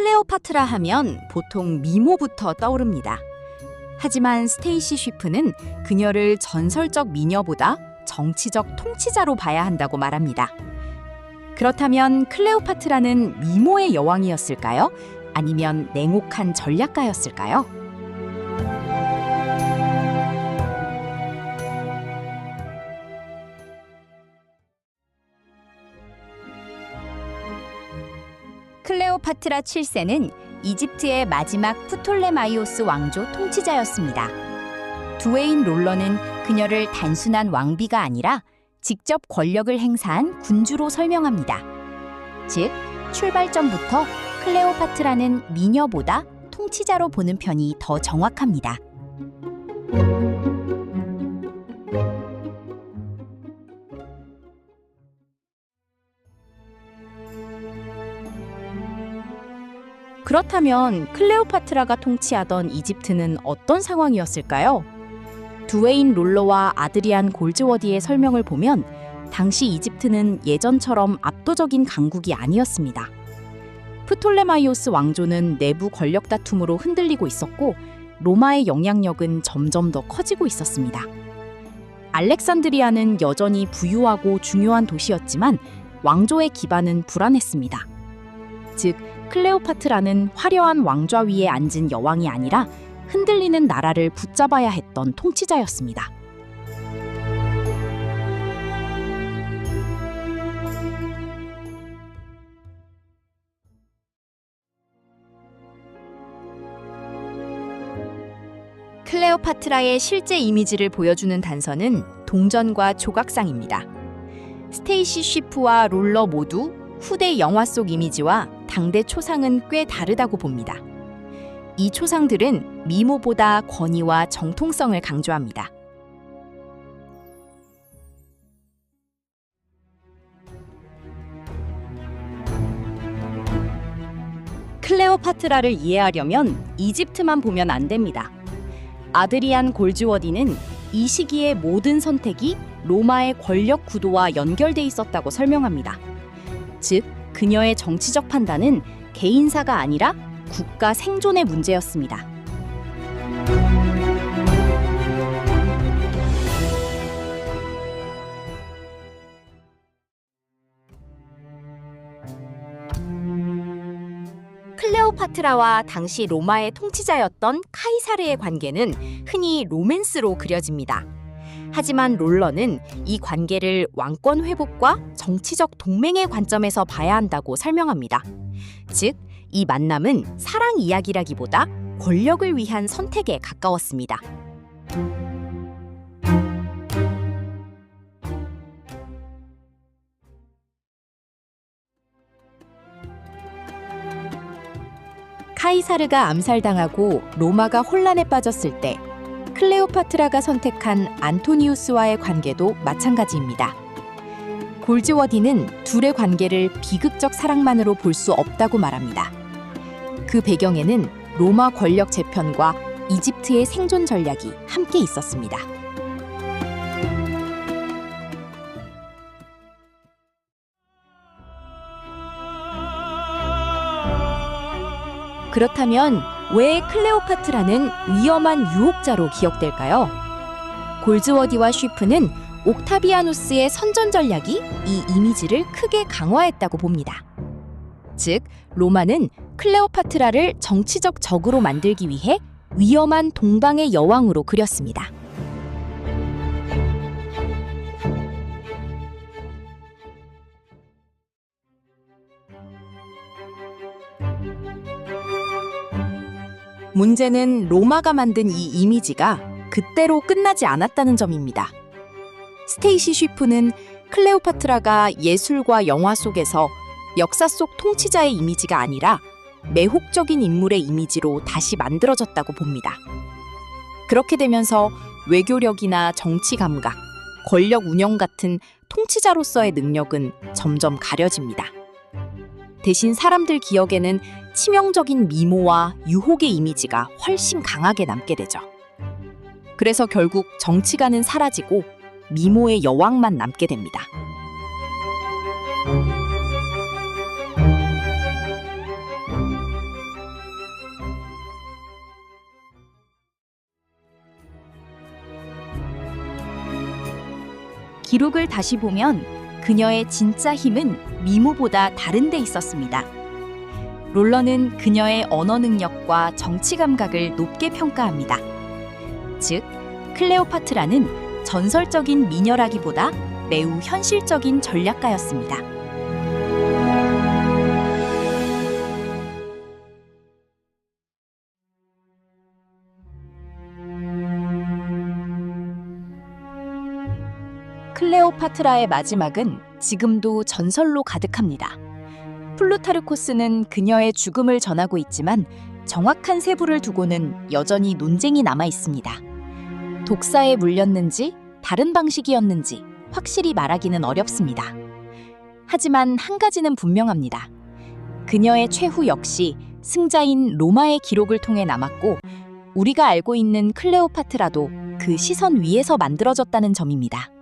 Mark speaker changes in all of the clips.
Speaker 1: 클레오파트라 하면 보통 미모부터 떠오릅니다. 하지만 스테이시 쉬프는 그녀를 전설적 미녀보다 정치적 통치자로 봐야 한다고 말합니다. 그렇다면 클레오파트라는 미모의 여왕이었을까요? 아니면 냉혹한 전략가였을까요? 클레오파트라 7세는 이집트의 마지막 프톨레마이오스 왕조 통치자였습니다. 두웨인 롤러는 그녀를 단순한 왕비가 아니라 직접 권력을 행사한 군주로 설명합니다. 즉, 출발점부터 클레오파트라는 미녀보다 통치자로 보는 편이 더 정확합니다. 그렇다면 클레오파트라가 통치하던 이집트는 어떤 상황이었을까요? 두웨인 롤러와 아드리안 골즈워디의 설명을 보면 당시 이집트는 예전처럼 압도적인 강국이 아니었습니다. 프톨레마이오스 왕조는 내부 권력 다툼으로 흔들리고 있었고 로마의 영향력은 점점 더 커지고 있었습니다. 알렉산드리아는 여전히 부유하고 중요한 도시였지만 왕조의 기반은 불안했습니다. 즉, 클레오파트라는 화려한 왕좌 위에 앉은 여왕이 아니라 흔들리는 나라를 붙잡아야 했던 통치자였습니다. 클레오파트라의 실제 이미지를 보여주는 단서는 동전과 조각상입니다. 스테이시 쉬프와 롤러 모두 후대 영화 속 이미지와 당대 초상은 꽤 다르다고 봅니다. 이 초상들은 미모보다 권위와 정통성을 강조합니다. 클레오파트라를 이해하려면 이집트만 보면 안 됩니다. 아드리안 골즈워디는 이 시기의 모든 선택이 로마의 권력 구도와 연결돼 있었다고 설명합니다. 즉, 그녀의 정치적 판단은 개인사가 아니라 국가 생존의 문제였습니다. 클레오파트라와 당시 로마의 통치자였던 카이사르의 관계는 흔히 로맨스로 그려집니다. 하지만 롤러는 이 관계를 왕권 회복과 정치적 동맹의 관점에서 봐야 한다고 설명합니다. 즉, 이 만남은 사랑 이야기라기보다 권력을 위한 선택에 가까웠습니다. 카이사르가 암살당하고 로마가 혼란에 빠졌을 때 클레오파트라가 선택한 안토니우스와의 관계도 마찬가지입니다. 골즈워디는 둘의 관계를 비극적 사랑만으로 볼 수 없다고 말합니다. 그 배경에는 로마 권력 재편과 이집트의 생존 전략이 함께 있었습니다. 그렇다면 왜 클레오파트라는 위험한 유혹자로 기억될까요? 골즈워디와 쉬프는 옥타비아누스의 선전 전략이 이 이미지를 크게 강화했다고 봅니다. 즉, 로마는 클레오파트라를 정치적 적으로 만들기 위해 위험한 동방의 여왕으로 그렸습니다. 문제는 로마가 만든 이 이미지가 그때로 끝나지 않았다는 점입니다. 스테이시 쉬프는 클레오파트라가 예술과 영화 속에서 역사 속 통치자의 이미지가 아니라 매혹적인 인물의 이미지로 다시 만들어졌다고 봅니다. 그렇게 되면서 외교력이나 정치 감각, 권력 운영 같은 통치자로서의 능력은 점점 가려집니다. 대신 사람들 기억에는 치명적인 미모와 유혹의 이미지가 훨씬 강하게 남게 되죠. 그래서 결국 정치가는 사라지고 미모의 여왕만 남게 됩니다. 기록을 다시 보면 그녀의 진짜 힘은 미모보다 다른 데 있었습니다. 롤러는 그녀의 언어 능력과 정치 감각을 높게 평가합니다. 즉, 클레오파트라는 전설적인 미녀라기보다 매우 현실적인 전략가였습니다. 클레오파트라의 마지막은 지금도 전설로 가득합니다. 플루타르코스는 그녀의 죽음을 전하고 있지만 정확한 세부를 두고는 여전히 논쟁이 남아 있습니다. 독사에 물렸는지 다른 방식이었는지 확실히 말하기는 어렵습니다. 하지만 한 가지는 분명합니다. 그녀의 최후 역시 승자인 로마의 기록을 통해 남았고 우리가 알고 있는 클레오파트라도 그 시선 위에서 만들어졌다는 점입니다.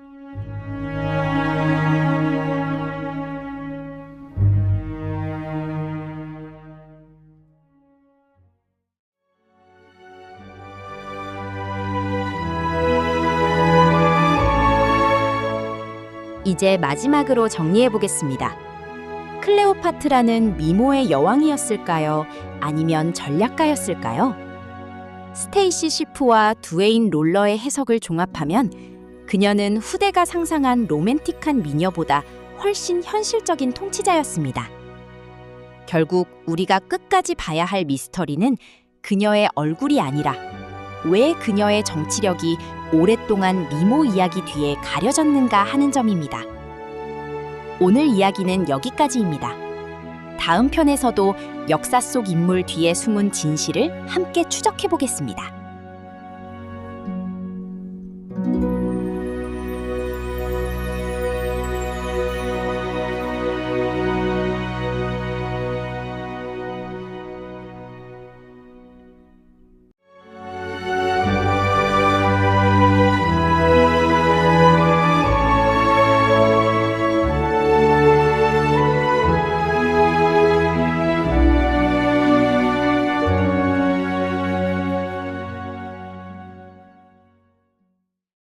Speaker 1: 이제 마지막으로 정리해 보겠습니다. 클레오파트라는 미모의 여왕이었을까요? 아니면 전략가였을까요? 스테이시 쉬프와 두웨인 롤러의 해석을 종합하면 그녀는 후대가 상상한 로맨틱한 미녀보다 훨씬 현실적인 통치자였습니다. 결국 우리가 끝까지 봐야 할 미스터리는 그녀의 얼굴이 아니라 왜 그녀의 정치력이 오랫동안 미모 이야기 뒤에 가려졌는가 하는 점입니다. 오늘 이야기는 여기까지입니다. 다음 편에서도 역사 속 인물 뒤에 숨은 진실을 함께 추적해 보겠습니다.